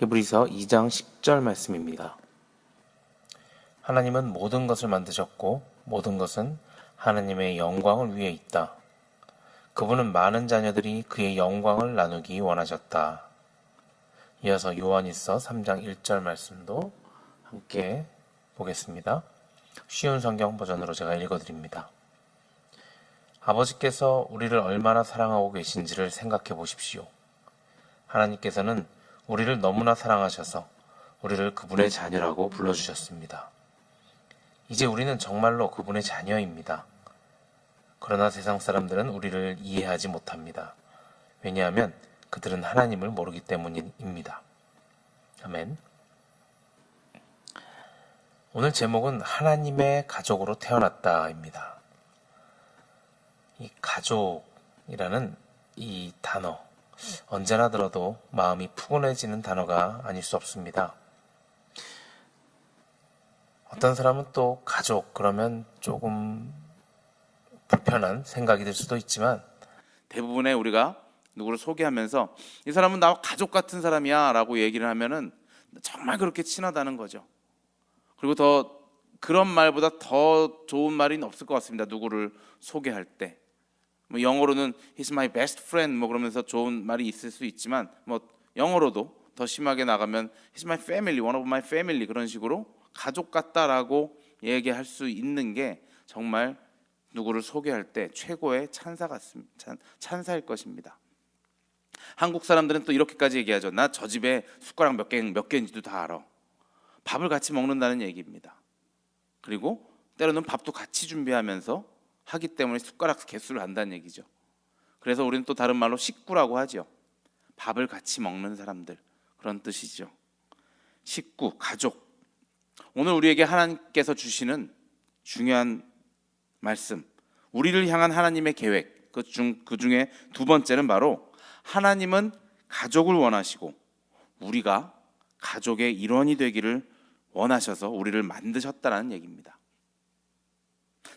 히브리서 2장 10절 말씀입니다. 하나님은 모든 것을 만드셨고 모든 것은 하나님의 영광을 위해 있다. 그분은 많은 자녀들이 그의 영광을 나누기 원하셨다. 이어서 요한일서 3장 1절 말씀도 함께 보겠습니다. 쉬운 성경 버전으로 제가 읽어드립니다. 아버지께서 우리를 얼마나 사랑하고 계신지를 생각해 보십시오. 하나님께서는 우리를 너무나 사랑하셔서 우리를 그분의 자녀라고 불러주셨습니다. 이제 우리는 정말로 그분의 자녀입니다. 그러나 세상 사람들은 우리를 이해하지 못합니다. 왜냐하면 그들은 하나님을 모르기 때문입니다. 아멘. 오늘 제목은 하나님의 가족으로 태어났다입니다. 이 가족이라는 이 단어, 언제나 들어도 마음이 푸근해지는 단어가 아닐 수 없습니다. 어떤 사람은 또 가족 그러면 조금 불편한 생각이 들 수도 있지만 대부분의 우리가 누구를 소개하면서 이 사람은 나와 가족 같은 사람이야 라고 얘기를 하면은 정말 그렇게 친하다는 거죠. 그리고 더 그런 말보다 더 좋은 말은 없을 것 같습니다. 누구를 소개할 때 뭐 영어로는 He's my best friend 뭐 그러면서 좋은 말이 있을 수 있지만 뭐 영어로도 더 심하게 나가면 He's my family, one of my family 그런 식으로 가족 같다라고 얘기할 수 있는 게 정말 누구를 소개할 때 최고의 찬사 같습니다. 찬사일 것입니다. 한국 사람들은 또 이렇게까지 얘기하죠. 나 저 집에 숟가락 몇 개인지도 다 알아. 밥을 같이 먹는다는 얘기입니다. 그리고 때로는 밥도 같이 준비하면서 하기 때문에 숟가락 개수를 안다는 얘기죠. 그래서 우리는 또 다른 말로 식구라고 하죠. 밥을 같이 먹는 사람들 그런 뜻이죠. 식구, 가족. 오늘 우리에게 하나님께서 주시는 중요한 말씀, 우리를 향한 하나님의 계획, 그 중에 두 번째는 바로 하나님은 가족을 원하시고 우리가 가족의 일원이 되기를 원하셔서 우리를 만드셨다는 얘기입니다.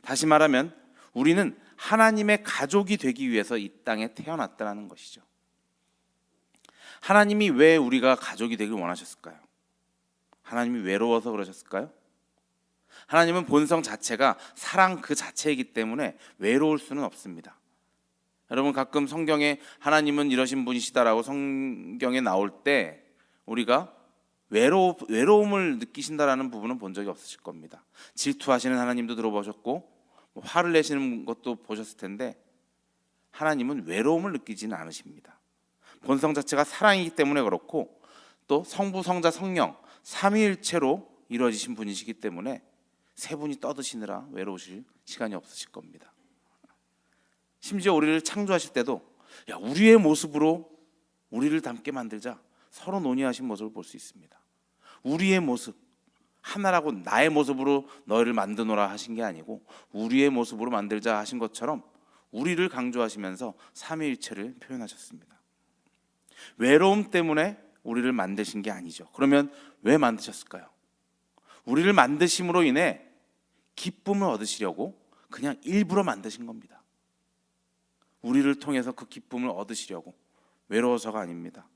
다시 말하면 우리는 하나님의 가족이 되기 위해서 이 땅에 태어났다는 것이죠. 하나님이 왜 우리가 가족이 되길 원하셨을까요? 하나님이 외로워서 그러셨을까요? 하나님은 본성 자체가 사랑 그 자체이기 때문에 외로울 수는 없습니다. 여러분 가끔 성경에 하나님은 이러신 분이시다라고 성경에 나올 때 우리가 외로움을 느끼신다라는 부분은 본 적이 없으실 겁니다. 질투하시는 하나님도 들어보셨고 화를 내시는 것도 보셨을 텐데 하나님은 외로움을 느끼지는 않으십니다. 본성 자체가 사랑이기 때문에 그렇고 또 성부, 성자, 성령 삼위일체로 이루어지신 분이시기 때문에 세 분이 떠드시느라 외로우실 시간이 없으실 겁니다. 심지어 우리를 창조하실 때도 야, 우리의 모습으로 우리를 닮게 만들자 서로 논의하신 모습을 볼 수 있습니다. 우리의 모습 하나라고 나의 모습으로 너희를 만드노라 하신 게 아니고 우리의 모습으로 만들자 하신 것처럼 우리를 강조하시면서 삼위일체를 표현하셨습니다. 외로움 때문에 우리를 만드신 게 아니죠. 그러면 왜 만드셨을까요? 우리를 만드심으로 인해 기쁨을 얻으시려고 그냥 일부러 만드신 겁니다. 우리를 통해서 그 기쁨을 얻으시려고 외로워서가 아닙니다.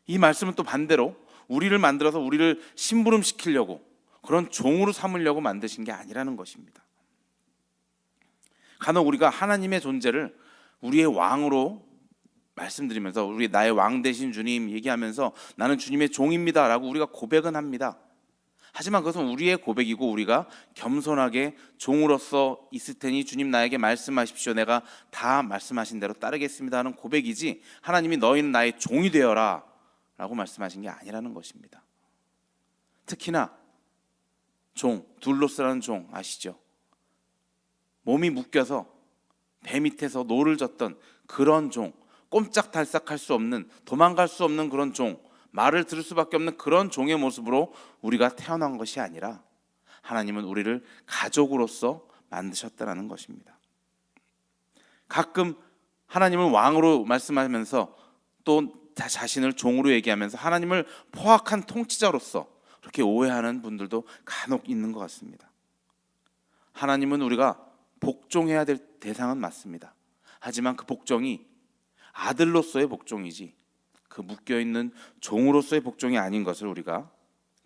이 말씀은 또 반대로 우리를 만들어서 우리를 심부름시키려고 그런 종으로 삼으려고 만드신 게 아니라는 것입니다. 간혹 우리가 하나님의 존재를 우리의 왕으로 말씀드리면서 우리 나의 왕 되신 주님 얘기하면서 나는 주님의 종입니다 라고 우리가 고백은 합니다. 하지만 그것은 우리의 고백이고 우리가 겸손하게 종으로서 있을 테니 주님 나에게 말씀하십시오. 내가 다 말씀하신 대로 따르겠습니다 하는 고백이지 하나님이 너희는 나의 종이 되어라 라고 말씀하신 게 아니라는 것입니다. 특히나 종, 둘로스라는 종 아시죠? 몸이 묶여서 배 밑에서 노를 젓던 그런 종, 꼼짝달싹할 수 없는, 도망갈 수 없는 그런 종, 말을 들을 수밖에 없는 그런 종의 모습으로 우리가 태어난 것이 아니라 하나님은 우리를 가족으로서 만드셨다는 것입니다. 가끔 하나님을 왕으로 말씀하면서 또 자신을 종으로 얘기하면서 하나님을 포악한 통치자로서 그렇게 오해하는 분들도 간혹 있는 것 같습니다. 하나님은 우리가 복종해야 될 대상은 맞습니다. 하지만 그 복종이 아들로서의 복종이지 그 묶여있는 종으로서의 복종이 아닌 것을 우리가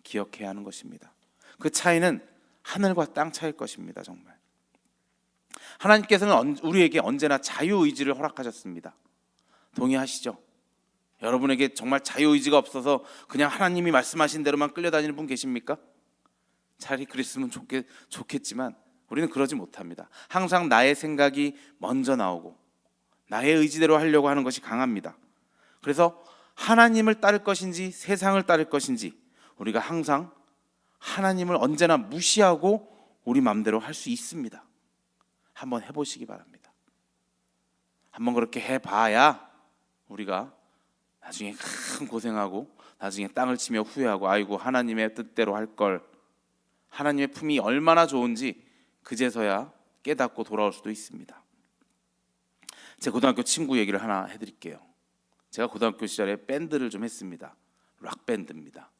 기억해야 하는 것입니다. 그 차이는 하늘과 땅 차이일 것입니다. 정말 하나님께서는 우리에게 언제나 자유의지를 허락하셨습니다. 동의하시죠? 여러분에게 정말 자유의지가 없어서 그냥 하나님이 말씀하신 대로만 끌려다니는 분 계십니까? 차라리 그랬으면 좋겠지만 우리는 그러지 못합니다. 항상 나의 생각이 먼저 나오고 나의 의지대로 하려고 하는 것이 강합니다. 그래서 하나님을 따를 것인지 세상을 따를 것인지 우리가 항상 하나님을 언제나 무시하고 우리 마음대로 할 수 있습니다. 한번 해보시기 바랍니다. 한번 그렇게 해봐야 우리가 나중에 큰 고생하고 나중에 땅을 치며 후회하고 아이고 하나님의 뜻대로 할 걸, 하나님의 품이 얼마나 좋은지 그제서야 깨닫고 돌아올 수도 있습니다. 제 고등학교 친구 얘기를 하나 해드릴게요. 제가 고등학교 시절에 밴드를 좀 했습니다. 락 밴드입니다.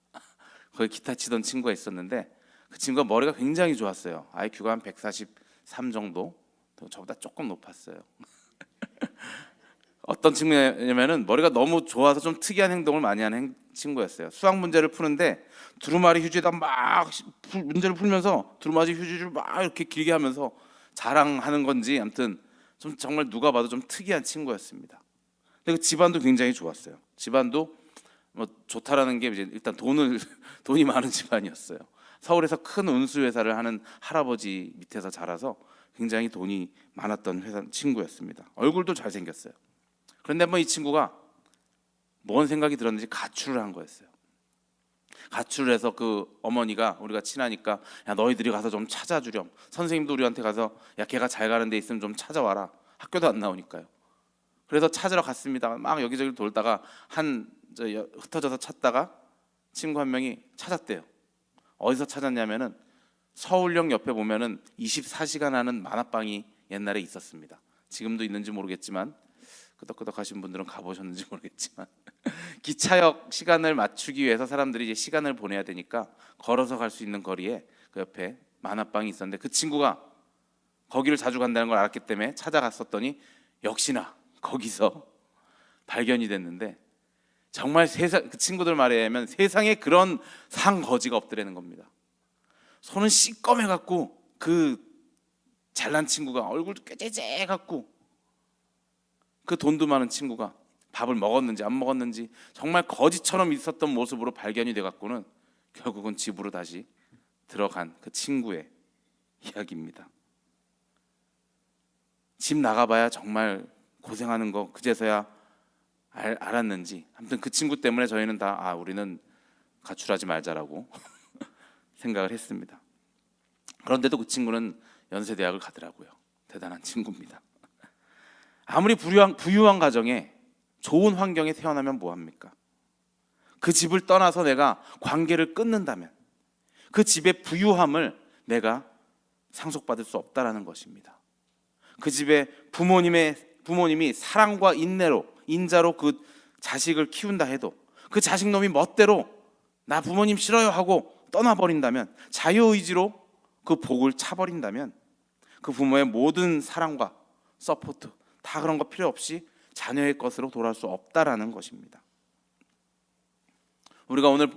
거기 기타 치던 친구가 있었는데 그 친구가 머리가 굉장히 좋았어요. IQ가 한 143 정도, 저보다 조금 높았어요. 어떤 친구냐면은 머리가 너무 좋아서 좀 특이한 행동을 많이 하는 친구였어요. 수학 문제를 푸는데 두루마리 휴지에다 막 문제를 풀면서 두루마리 휴지를 막 이렇게 길게 하면서 자랑하는 건지 아무튼 좀 정말 누가 봐도 좀 특이한 친구였습니다. 근데 그 집안도 굉장히 좋았어요. 집안도 뭐 좋다라는 게 이제 일단 돈이 많은 집안이었어요. 서울에서 큰 운수 회사를 하는 할아버지 밑에서 자라서 굉장히 돈이 많았던 회사 친구였습니다. 얼굴도 잘생겼어요. 그런데 뭐 이 친구가 뭔 생각이 들었는지 가출을 한 거였어요. 가출을 해서 그 어머니가 우리가 친하니까 야 너희들이 가서 좀 찾아주렴. 선생님도 우리한테 가서 야 걔가 잘 가는 데 있으면 좀 찾아와라. 학교도 안 나오니까요. 그래서 찾으러 갔습니다. 막 여기저기 돌다가 흩어져서 찾다가 친구 한 명이 찾았대요. 어디서 찾았냐면은 서울역 옆에 보면은 24시간 하는 만화방이 옛날에 있었습니다. 지금도 있는지 모르겠지만 끄덕끄덕 하신 분들은 가보셨는지 모르겠지만 기차역 시간을 맞추기 위해서 사람들이 이제 시간을 보내야 되니까 걸어서 갈 수 있는 거리에 그 옆에 만화방이 있었는데 그 친구가 거기를 자주 간다는 걸 알았기 때문에 찾아갔었더니 역시나 거기서 발견이 됐는데 정말 그 친구들 말에 의하면 세상에 그런 상거지가 없더라는 겁니다. 손은 시꺼매갖고 그 잘난 친구가 얼굴도 꾀재재갖고 그 돈도 많은 친구가 밥을 먹었는지 안 먹었는지 정말 거지처럼 있었던 모습으로 발견이 돼갖고는 결국은 집으로 다시 들어간 그 친구의 이야기입니다. 집 나가봐야 정말 고생하는 거 그제서야 알았는지 아무튼 그 친구 때문에 저희는 다 우리는 가출하지 말자라고 생각을 했습니다. 그런데도 그 친구는 연세대학을 가더라고요. 대단한 친구입니다. 아무리 부유한 가정에 좋은 환경에 태어나면 뭐합니까? 그 집을 떠나서 내가 관계를 끊는다면 그 집의 부유함을 내가 상속받을 수 없다라는 것입니다. 그 집에 부모님이 사랑과 인자로 그 자식을 키운다 해도 그 자식놈이 멋대로 나 부모님 싫어요 하고 떠나버린다면 자유의지로 그 복을 차버린다면 그 부모의 모든 사랑과 서포트 다 그런 거 필요 없이 자녀의 것으로 돌아올 수 없다라는 것입니다. 우리가 오늘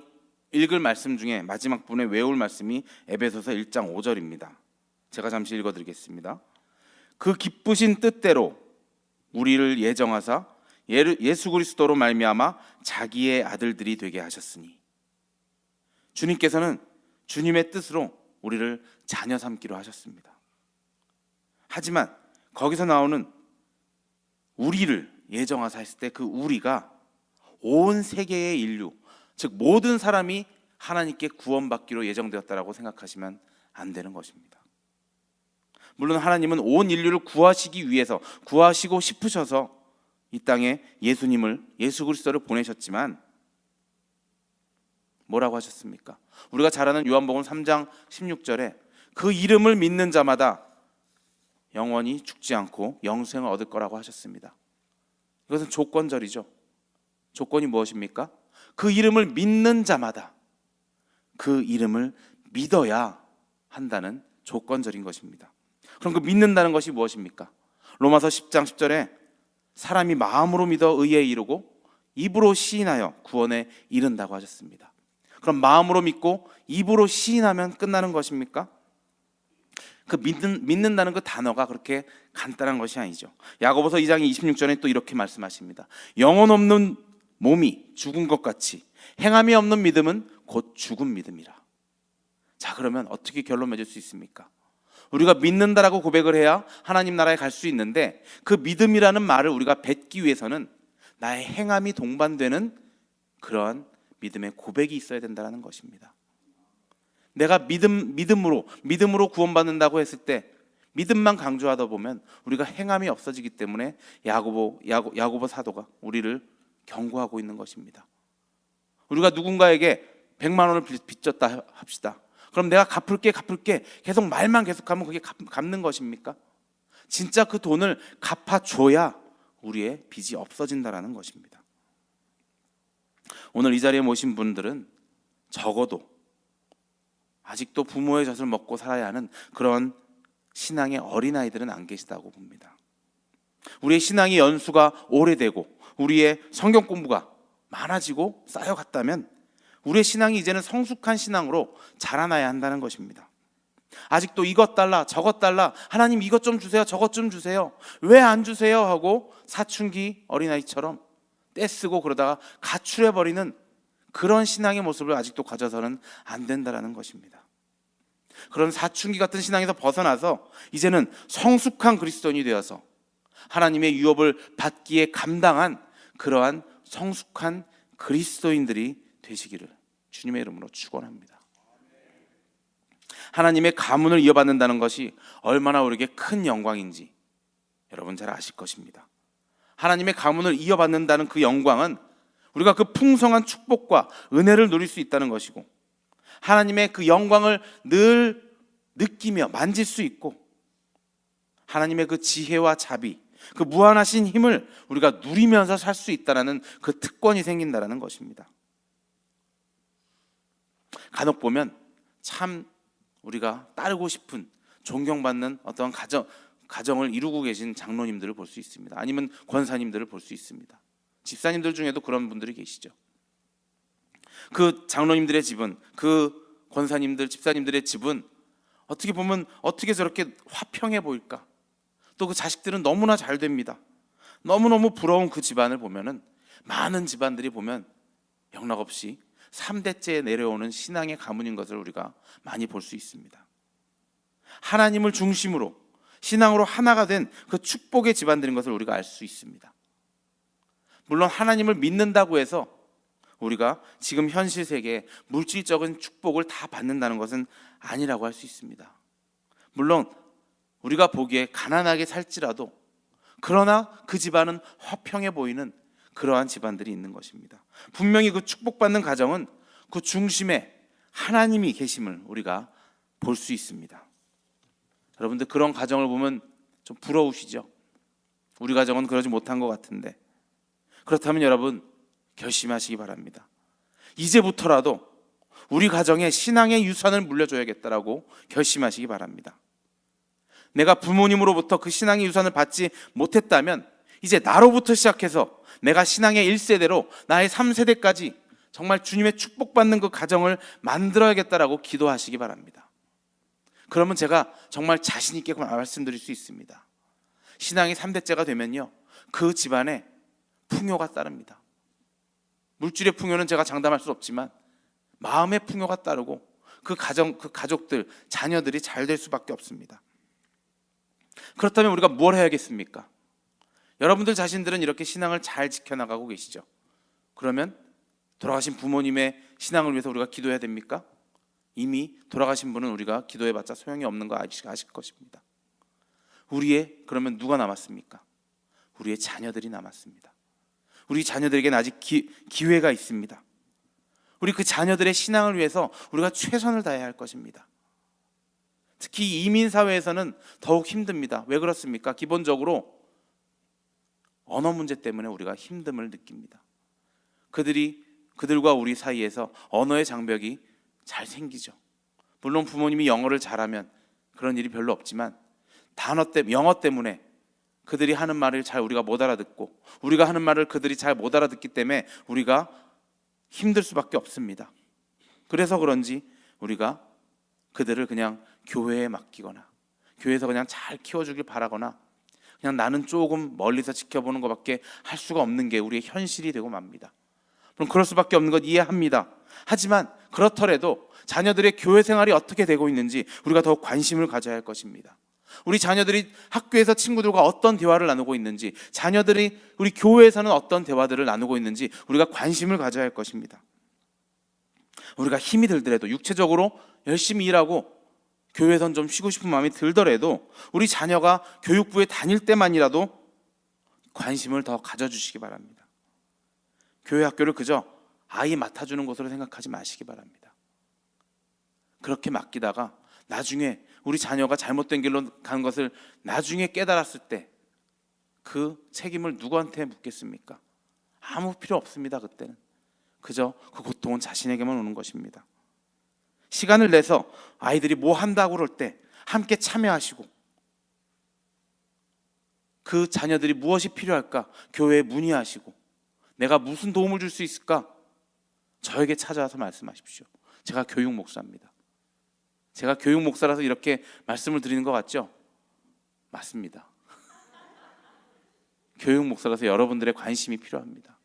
읽을 말씀 중에 마지막 부분에 외울 말씀이 에베소서 1장 5절입니다. 제가 잠시 읽어드리겠습니다. 그 기쁘신 뜻대로 우리를 예정하사 예수 그리스도로 말미암아 자기의 아들들이 되게 하셨으니 주님께서는 주님의 뜻으로 우리를 자녀 삼기로 하셨습니다. 하지만 거기서 나오는 우리를 예정하사 했을 때 그 우리가 온 세계의 인류, 즉 모든 사람이 하나님께 구원받기로 예정되었다라고 생각하시면 안 되는 것입니다. 물론 하나님은 온 인류를 구하시기 위해서 구하시고 싶으셔서 이 땅에 예수 그리스도를 보내셨지만 뭐라고 하셨습니까? 우리가 잘 아는 요한복음 3장 16절에 그 이름을 믿는 자마다 영원히 죽지 않고 영생을 얻을 거라고 하셨습니다. 이것은 조건절이죠. 조건이 무엇입니까? 그 이름을 믿는 자마다 그 이름을 믿어야 한다는 조건절인 것입니다. 그럼 그 믿는다는 것이 무엇입니까? 로마서 10장 10절에 사람이 마음으로 믿어 의에 이르고 입으로 시인하여 구원에 이른다고 하셨습니다. 그럼 마음으로 믿고 입으로 시인하면 끝나는 것입니까? 그 믿는다는 그 단어가 그렇게 간단한 것이 아니죠. 야고보서 2장 26절에 또 이렇게 말씀하십니다. 영혼 없는 몸이 죽은 것 같이 행함이 없는 믿음은 곧 죽은 믿음이라. 자, 그러면 어떻게 결론 맺을 수 있습니까? 우리가 믿는다라고 고백을 해야 하나님 나라에 갈 수 있는데, 그 믿음이라는 말을 우리가 뱉기 위해서는 나의 행함이 동반되는 그러한 믿음의 고백이 있어야 된다는 것입니다. 내가 믿음으로 구원받는다고 했을 때 믿음만 강조하다 보면 우리가 행함이 없어지기 때문에 야고보 사도가 우리를 경고하고 있는 것입니다. 우리가 누군가에게 100만 원을 빚졌다 합시다. 그럼 내가 갚을게 계속 말만 계속하면 그게 갚는 것입니까? 진짜 그 돈을 갚아줘야 우리의 빚이 없어진다는 것입니다. 오늘 이 자리에 모신 분들은 적어도 아직도 부모의 젖을 먹고 살아야 하는 그런 신앙의 어린아이들은 안 계시다고 봅니다. 우리의 신앙의 연수가 오래되고 우리의 성경 공부가 많아지고 쌓여갔다면 우리의 신앙이 이제는 성숙한 신앙으로 자라나야 한다는 것입니다. 아직도 이것 달라 저것 달라, 하나님 이것 좀 주세요 저것 좀 주세요, 왜 안 주세요 하고 사춘기 어린아이처럼 떼쓰고 그러다가 가출해버리는 그런 신앙의 모습을 아직도 가져서는 안 된다는 것입니다. 그런 사춘기 같은 신앙에서 벗어나서 이제는 성숙한 그리스도인이 되어서 하나님의 유업을 받기에 감당한 그러한 성숙한 그리스도인들이 되시기를 주님의 이름으로 축원합니다. 하나님의 가문을 이어받는다는 것이 얼마나 우리에게 큰 영광인지 여러분 잘 아실 것입니다. 하나님의 가문을 이어받는다는 그 영광은 우리가 그 풍성한 축복과 은혜를 누릴 수 있다는 것이고, 하나님의 그 영광을 늘 느끼며 만질 수 있고, 하나님의 그 지혜와 자비, 그 무한하신 힘을 우리가 누리면서 살 수 있다는 그 특권이 생긴다는 것입니다. 간혹 보면 참 우리가 따르고 싶은, 존경받는 어떤 가정을 이루고 계신 장로님들을 볼 수 있습니다. 아니면 권사님들을 볼 수 있습니다. 집사님들 중에도 그런 분들이 계시죠. 그 장로님들의 집은, 그 권사님들, 집사님들의 집은 어떻게 보면 어떻게 저렇게 화평해 보일까? 또 그 자식들은 너무나 잘 됩니다. 너무너무 부러운 그 집안을 보면은, 많은 집안들이 보면 영락없이 3대째 내려오는 신앙의 가문인 것을 우리가 많이 볼 수 있습니다. 하나님을 중심으로 신앙으로 하나가 된 그 축복의 집안들인 것을 우리가 알 수 있습니다. 물론 하나님을 믿는다고 해서 우리가 지금 현실 세계에 물질적인 축복을 다 받는다는 것은 아니라고 할 수 있습니다. 물론 우리가 보기에 가난하게 살지라도 그러나 그 집안은 화평해 보이는 그러한 집안들이 있는 것입니다. 분명히 그 축복받는 가정은 그 중심에 하나님이 계심을 우리가 볼 수 있습니다. 여러분들 그런 가정을 보면 좀 부러우시죠? 우리 가정은 그러지 못한 것 같은데, 그렇다면 여러분 결심하시기 바랍니다. 이제부터라도 우리 가정에 신앙의 유산을 물려줘야겠다라고 결심하시기 바랍니다. 내가 부모님으로부터 그 신앙의 유산을 받지 못했다면 이제 나로부터 시작해서 내가 신앙의 1세대로 나의 3세대까지 정말 주님의 축복받는 그 가정을 만들어야겠다라고 기도하시기 바랍니다. 그러면 제가 정말 자신 있게 말씀드릴 수 있습니다. 신앙이 3대째가 되면요, 그 집안에 풍요가 따릅니다. 물질의 풍요는 제가 장담할 수 없지만 마음의 풍요가 따르고 그 가족들, 자녀들이 잘 될 수밖에 없습니다. 그렇다면 우리가 뭘 해야겠습니까? 여러분들 자신들은 이렇게 신앙을 잘 지켜나가고 계시죠? 그러면 돌아가신 부모님의 신앙을 위해서 우리가 기도해야 됩니까? 이미 돌아가신 분은 우리가 기도해봤자 소용이 없는 거 아실 것입니다. 그러면 누가 남았습니까? 우리의 자녀들이 남았습니다. 우리 자녀들에게는 아직 기회가 있습니다. 우리 그 자녀들의 신앙을 위해서 우리가 최선을 다해야 할 것입니다. 특히 이민 사회에서는 더욱 힘듭니다. 왜 그렇습니까? 기본적으로 언어 문제 때문에 우리가 힘듦을 느낍니다. 그들과 우리 사이에서 언어의 장벽이 잘 생기죠. 물론 부모님이 영어를 잘하면 그런 일이 별로 없지만 영어 때문에 그들이 하는 말을 잘 우리가 못 알아듣고 우리가 하는 말을 그들이 잘 못 알아듣기 때문에 우리가 힘들 수밖에 없습니다. 그래서 그런지 우리가 그들을 그냥 교회에 맡기거나 교회에서 그냥 잘 키워주길 바라거나 그냥 나는 조금 멀리서 지켜보는 것밖에 할 수가 없는 게 우리의 현실이 되고 맙니다. 그럼 그럴 수밖에 없는 것 이해합니다. 하지만 그렇더라도 자녀들의 교회 생활이 어떻게 되고 있는지 우리가 더욱 관심을 가져야 할 것입니다. 우리 자녀들이 학교에서 친구들과 어떤 대화를 나누고 있는지, 자녀들이 우리 교회에서는 어떤 대화들을 나누고 있는지 우리가 관심을 가져야 할 것입니다. 우리가 힘이 들더라도 육체적으로 열심히 일하고 교회에선 좀 쉬고 싶은 마음이 들더라도 우리 자녀가 교육부에 다닐 때만이라도 관심을 더 가져주시기 바랍니다. 교회 학교를 그저 아이 맡아주는 것으로 생각하지 마시기 바랍니다. 그렇게 맡기다가 나중에 우리 자녀가 잘못된 길로 가는 것을 나중에 깨달았을 때 그 책임을 누구한테 묻겠습니까? 아무 필요 없습니다. 그때는 그저 그 고통은 자신에게만 오는 것입니다. 시간을 내서 아이들이 뭐 한다고 그럴 때 함께 참여하시고 그 자녀들이 무엇이 필요할까 교회에 문의하시고 내가 무슨 도움을 줄 수 있을까 저에게 찾아와서 말씀하십시오. 제가 교육 목사입니다. 제가 교육 목사라서 이렇게 말씀을 드리는 것 같죠? 맞습니다. 교육 목사라서 여러분들의 관심이 필요합니다.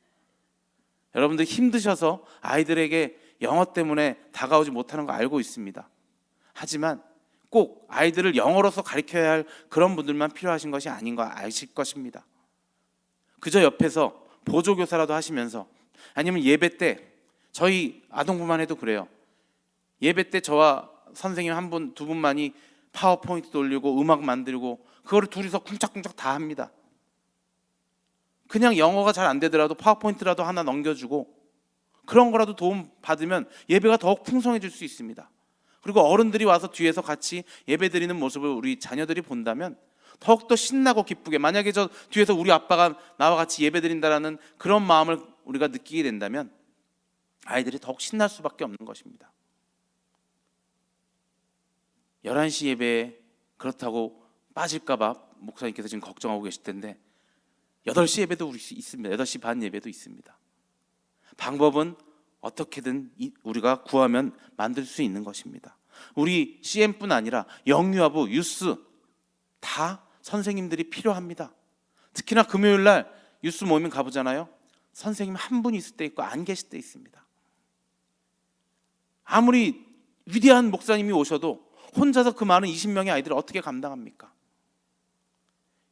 여러분들 힘드셔서 아이들에게 영어 때문에 다가오지 못하는 거 알고 있습니다. 하지만 꼭 아이들을 영어로서 가르쳐야 할 그런 분들만 필요하신 것이 아닌 거 아실 것입니다. 그저 옆에서 보조교사라도 하시면서 아니면 예배 때 저희 아동부만 해도 그래요. 예배 때 저와 선생님 한 분, 두 분만이 파워포인트 돌리고 음악 만들고 그거를 둘이서 쿵짝쿵짝 다 합니다. 그냥 영어가 잘 안 되더라도 파워포인트라도 하나 넘겨주고 그런 거라도 도움 받으면 예배가 더욱 풍성해질 수 있습니다. 그리고 어른들이 와서 뒤에서 같이 예배 드리는 모습을 우리 자녀들이 본다면 더욱더 신나고 기쁘게, 만약에 저 뒤에서 우리 아빠가 나와 같이 예배 드린다라는 그런 마음을 우리가 느끼게 된다면 아이들이 더욱 신날 수밖에 없는 것입니다. 11시 예배에 그렇다고 빠질까 봐 목사님께서 지금 걱정하고 계실 텐데 8시 예배도 있습니다. 8시 반 예배도 있습니다. 방법은 어떻게든 우리가 구하면 만들 수 있는 것입니다. 우리 CM뿐 아니라 영유아부, 유스 다 선생님들이 필요합니다. 특히나 금요일 날 유스 모임 가보잖아요. 선생님 한 분 있을 때 있고 안 계실 때 있습니다. 아무리 위대한 목사님이 오셔도 혼자서 그 많은 20명의 아이들을 어떻게 감당합니까?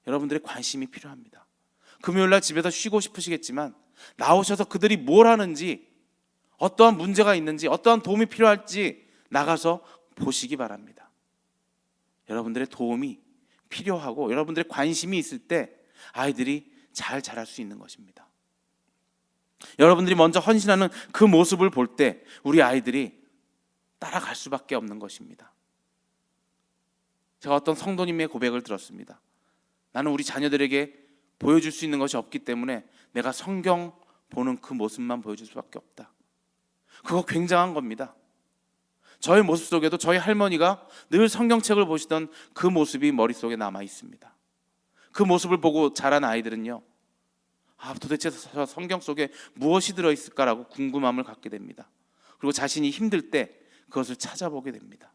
여러분들의 관심이 필요합니다. 금요일 날 집에서 쉬고 싶으시겠지만 나오셔서 그들이 뭘 하는지, 어떠한 문제가 있는지, 어떠한 도움이 필요할지 나가서 보시기 바랍니다. 여러분들의 도움이 필요하고 여러분들의 관심이 있을 때 아이들이 잘 자랄 수 있는 것입니다. 여러분들이 먼저 헌신하는 그 모습을 볼 때 우리 아이들이 따라갈 수밖에 없는 것입니다. 제가 어떤 성도님의 고백을 들었습니다. 나는 우리 자녀들에게 보여줄 수 있는 것이 없기 때문에 내가 성경 보는 그 모습만 보여줄 수밖에 없다. 그거 굉장한 겁니다. 저의 모습 속에도 저희 할머니가 늘 성경책을 보시던 그 모습이 머릿속에 남아 있습니다. 그 모습을 보고 자란 아이들은요, 도대체 저 성경 속에 무엇이 들어있을까라고 궁금함을 갖게 됩니다. 그리고 자신이 힘들 때 그것을 찾아보게 됩니다.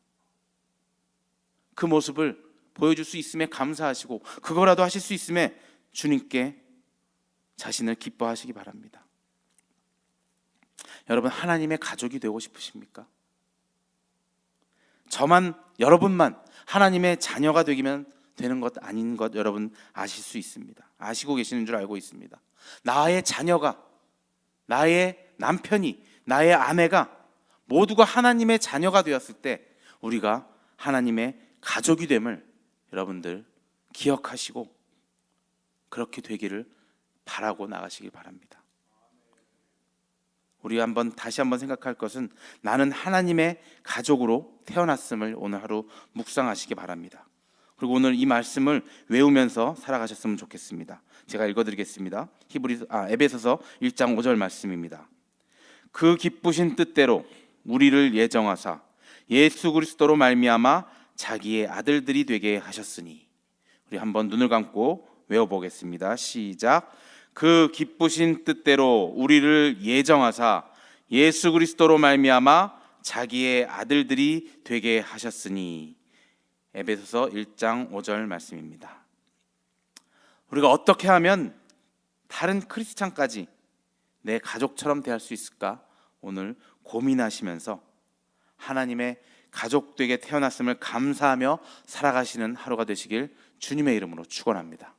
그 모습을 보여줄 수 있음에 감사하시고 그거라도 하실 수 있음에 주님께 자신을 기뻐하시기 바랍니다. 여러분, 하나님의 가족이 되고 싶으십니까? 여러분만 하나님의 자녀가 되기면 되는 것 아닌 것 여러분 아실 수 있습니다. 아시고 계시는 줄 알고 있습니다. 나의 자녀가, 나의 남편이, 나의 아내가 모두가 하나님의 자녀가 되었을 때 우리가 하나님의 가족이 됨을 여러분들 기억하시고 그렇게 되기를 바라고 나가시길 바랍니다. 우리 다시 한번 생각할 것은 나는 하나님의 가족으로 태어났음을 오늘 하루 묵상하시기 바랍니다. 그리고 오늘 이 말씀을 외우면서 살아가셨으면 좋겠습니다. 제가 읽어드리겠습니다. 에베소서 1장 5절 말씀입니다. 그 기쁘신 뜻대로 우리를 예정하사 예수 그리스도로 말미암아 자기의 아들들이 되게 하셨으니. 우리 한번 눈을 감고 외워보겠습니다. 시작. 그 기쁘신 뜻대로 우리를 예정하사 예수 그리스도로 말미암아 자기의 아들들이 되게 하셨으니. 에베소서 1장 5절 말씀입니다. 우리가 어떻게 하면 다른 크리스찬까지 내 가족처럼 대할 수 있을까? 오늘 고민하시면서 하나님의 가족 되게 태어났음을 감사하며 살아가시는 하루가 되시길 주님의 이름으로 축원합니다.